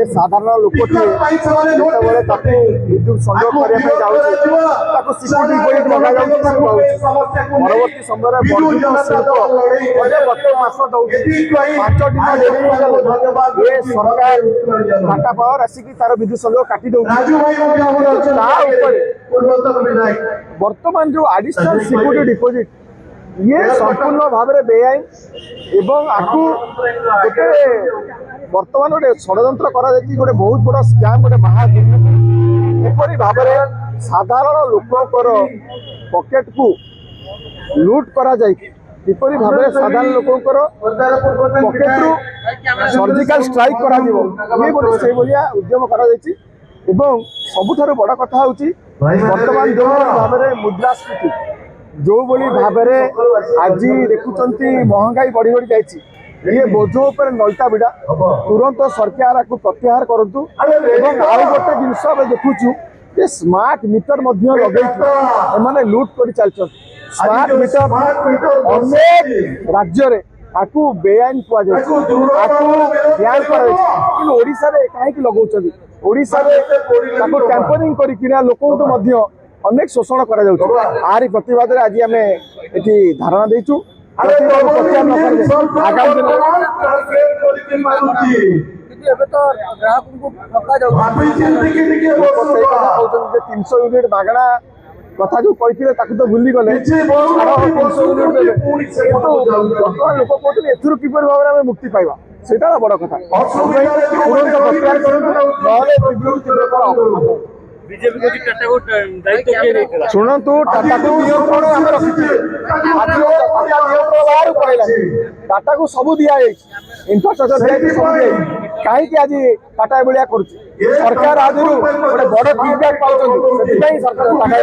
साधारण लोक विद्युत संयोग करने सिक्यूरीटी लगा परवर्ती समय वर्धित शिल्प प्रत्येक मास दौर 5 दिन ये सरकार टाटा पावर आसिक तार विद्युत संयोग काटी दौर बर्तमान जो एडिशनल सिक्यूरीटी डिपोजिट ये संपूर्ण भाव में बेआईन एवं आपको गोटे बर्तमान गोटे षड्यंत्र गोटे बहुत बड़ स्कैम गोटे महादुर्नीति भाव में साधारण लोकर पॉकेट को लूट करा किपरि भाव में साधारण लोकर पॉकेट रु सर्जिकल स्ट्राइक करा ये गोटे से उद्यम करा सबुठारु बड़ कथा होची वर्तमान जो भाव में मुद्रास्फीति जो भाई भाव में आज देखुंत महंगाई बढ़ी बढ़ी जाइए ये बोझ उपर नलता बिड़ा तुरंत सरकार को प्रत्याहार करूँ आउ गोटे जिनस देखुचु ये स्मार्ट मीटर लगे लुट कर चलते स्मार्ट मीटर अनेक राज्य आपको बेआईन कहुशा कहीं लगौं ओडिशा टैंपरिंग कर लोक अनेक शोषण कर आरी प्रतिवाद आज आम ये धारणा देचु आगामी दिन 300 यूनिट मागणा कथा जो कही तो भूली गले 300 यूनिट बर्तमान लोक कहते किपर भाव में मुक्ति पाइबा सेटा बड़ कथा बीजेपी को टाटा को दायित्व किए नहीं शुणु टाटा को नियंत्रण आम रखी टाटा को सब दिया इंफ्रास्ट्रक्चर दिया सब दिया कहीं आज टाटा भाया कर सरकार आज गोटे बड़ फीडबैक पाँच सरकार टाटा